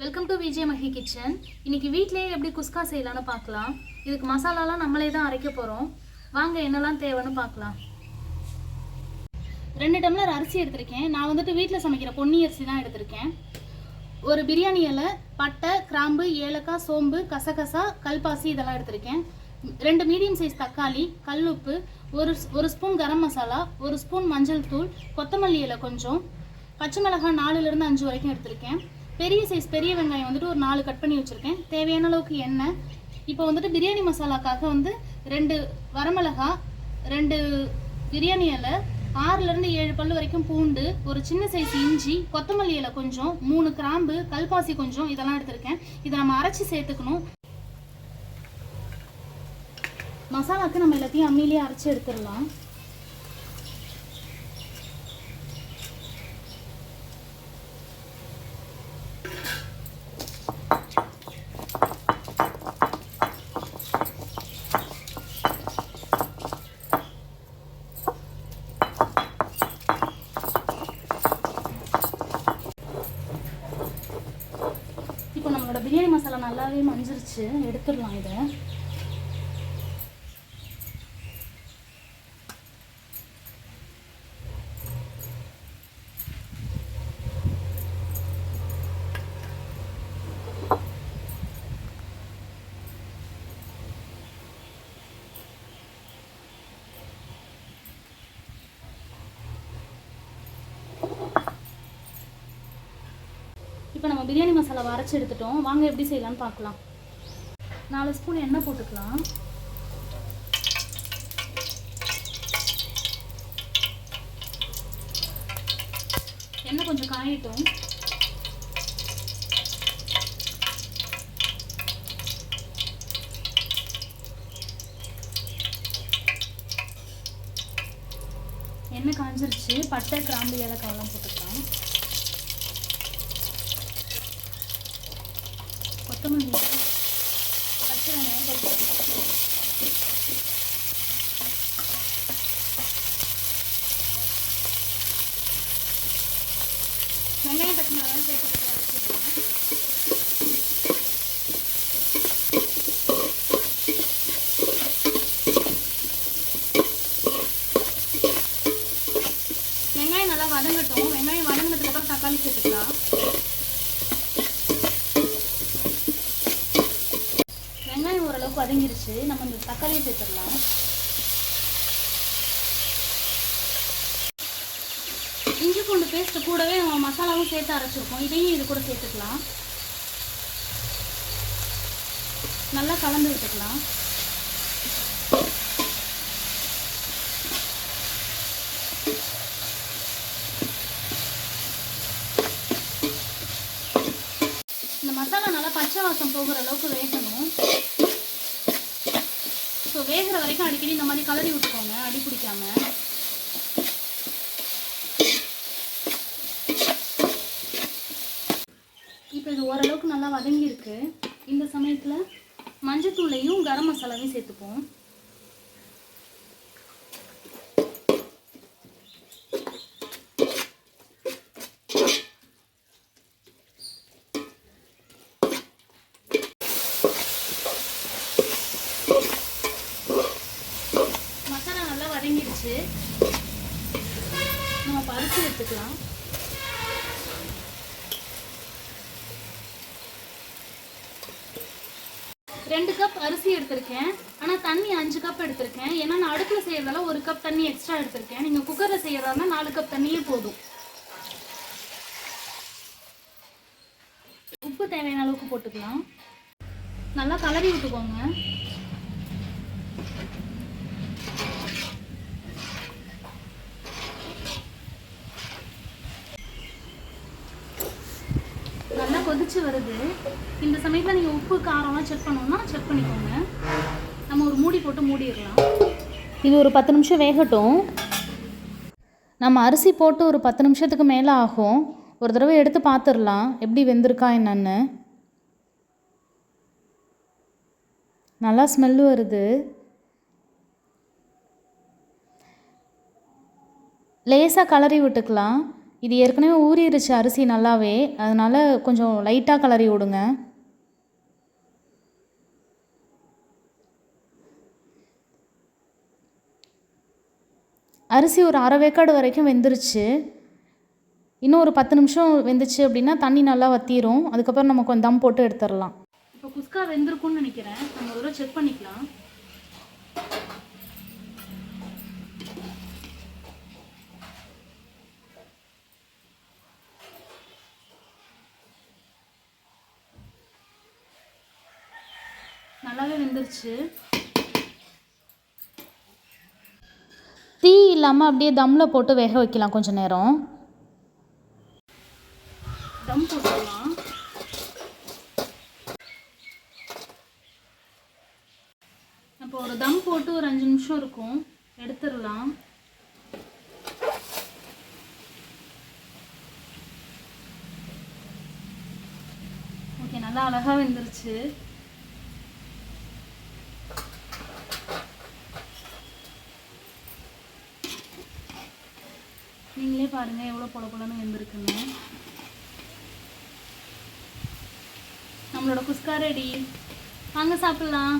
Welcome to Vijay Mahi kitchen. இன்னைக்கு வீட்டிலேயே எப்படி குஸ்கா செய்யலாம்னு பார்க்கலாம். இதுக்கு மசாலாலாம் நம்மளே தான் அரைக்க போகிறோம். வாங்க என்னெல்லாம் தேவைன்னு பார்க்கலாம். 2 டம்ளர் அரிசி எடுத்திருக்கேன். நான் வீட்டில் சமைக்கிற பொன்னி அரிசி தான் எடுத்திருக்கேன். ஒரு பிரியாணி இலை, பட்டை, கிராம்பு, ஏலக்காய், சோம்பு, கசகசா, கல்பாசி இதெல்லாம் எடுத்திருக்கேன். 2 மீடியம் சைஸ் தக்காளி, கல்லுப்பு, ஒரு ஸ்பூன் கரம் மசாலா, 1 ஸ்பூன் மஞ்சள் தூள், கொத்தமல்லி இலை கொஞ்சம், பச்சை மிளகாய் 4லேருந்து 5 வரைக்கும் எடுத்திருக்கேன். பெரிய சைஸ் பெரிய வெங்காயம் ஒரு 4 கட் பண்ணி வச்சுருக்கேன். தேவையான அளவுக்கு எண்ணெய். இப்போ பிரியாணி மசாலாக்காக 2 வரமிளகா, 2 பிரியாணி இலை, 6லேருந்து 7 பல் வரைக்கும் பூண்டு, ஒரு சின்ன சைஸ் இஞ்சி, கொத்தமல்லி இலை கொஞ்சம், 3 கிராம்பு, கல்பாசி கொஞ்சம் இதெல்லாம் எடுத்திருக்கேன். இதை நம்ம அரைச்சி சேர்த்துக்கணும். மசாலாவுக்கு நம்ம எல்லாத்தையும் அம்மியிலே அரைச்சி எடுத்துடலாம். இப்போ நம்மளோட பிரியாணி மசாலா நல்லாவே மஞ்சிருச்சு, எடுத்துடலாம் இதை. இப்போ நம்ம பிரியாணி மசாலாவை அரைச்சி எடுத்துட்டோம். வாங்க எப்படி செய்யலாம்னு பார்க்கலாம். 4 ஸ்பூன் எண்ணெய் போட்டுக்கலாம். எண்ணெய் கொஞ்சம் காயட்டும். எண்ணெய் காஞ்சிருச்சு. பட்டை, கிராம்பு, ஏலக்காயெல்லாம் போட்டுக்கலாம். கொத்தமல்லி, பச்சை வெங்காயம் போட்டுக்கலாம். வெங்காயம் பச்சை மிளகாய் சேர்த்து அரைச்சிடலாம். வெங்காயம் நல்லா வதங்கட்டும். வெங்காயம் வதங்கினதுக்கப்புறம் தக்காளி சேர்த்துக்கலாம். வெங்காயம் ஓரளவுக்கு வதங்கிருச்சு. நம்ம இந்த தக்காளியை சேர்த்துடலாம். இஞ்சி பூண்டு பேஸ்ட் கூடவே நம்ம மசாலாவும் சேர்த்து அரைச்சிருக்கோம். இதையும் இது கூட சேர்த்துக்கலாம். நல்லா கலந்து விட்டுக்கலாம். இந்த மசாலா நல்லா பச்சை வாசம் போகிற அளவுக்கு வேகணும். ஸோ வேகிற வரைக்கும் அடிக்கடி இந்த மாதிரி கலரி விட்டுக்கோங்க, அடி பிடிக்காம. இப்போ இது ஓரளவுக்கு நல்லா வதங்கியிருக்கு. இந்த சமயத்தில் மஞ்சத்தூளையும் கரம் மசாலாவையும் சேர்த்துப்போம். மசாலா நல்லா வதங்கிடுச்சு. நம்ம அரிசி எடுத்துக்கலாம். ரெண்டு கப் அரிசி எடுத்திருக்கேன். ஆனால் தண்ணி 5 கப் எடுத்திருக்கேன். ஏன்னா நான் அடுப்பில் செய்யறதால 1 கப் தண்ணி எக்ஸ்ட்ரா எடுத்திருக்கேன். நீங்கள் குக்கரில் செய்யறதா 4 கப் தண்ணியே போதும். உப்பு தேவையான அளவுக்கு போட்டுக்கலாம். நல்லா கலரி விட்டுக்கோங்க. நல்லா கொதிச்சு வருது. இந்த சமயத்தில் நீங்கள் உப்பு காரம்லாம் செக் பண்ணணும்னா செக் பண்ணிக்கோங்க. நம்ம ஒரு மூடி போட்டு மூடிடலாம். இது ஒரு 10 நிமிஷம் வேகட்டும். நம்ம அரிசி போட்டு ஒரு 10 நிமிஷத்துக்கு மேலே ஆகும். ஒரு தடவை எடுத்து பார்த்துடலாம் எப்படி வெந்திருக்கா என்னன்னு. நல்லா ஸ்மெல்லு வருது. லேசாக கலரி விட்டுக்கலாம். இது ஏற்கனவே ஊறிடுச்சு அரிசி நல்லாவே, அதனால் கொஞ்சம் லைட்டாக கிளறி விடுங்க. அரிசி ஒரு அரை வேக்காடு வரைக்கும் வெந்துருச்சு. இன்னும் ஒரு 10 நிமிஷம் வெந்துச்சு அப்படின்னா தண்ணி நல்லா வற்றிரும். அதுக்கப்புறம் நம்ம கொஞ்சம் தம் போட்டு எடுத்துடலாம். இப்போ குஸ்கா வெந்திருக்கும்னு நினைக்கிறேன். நம்ம ஒரு தடவை செக் பண்ணிக்கலாம். நல்லாவே வெந்துருச்சு. தீ இல்லாமல் அப்படியே தம்மில் போட்டு வேக வைக்கலாம் கொஞ்சம் நேரம். தம் போட்டுடலாம். அப்போ ஒரு தம் போட்டு ஒரு 5 நிமிஷம் இருக்கும், எடுத்துடலாம். ஓகே, நல்லா அழகாக வெந்துருச்சு. நீங்களே பாருங்கள் எவ்வளோ பொல பொலன்னு வெந்திருக்குன்னு. நம்மளோட குஸ்கா ரெடி. வாங்க சாப்பிட்லாம்.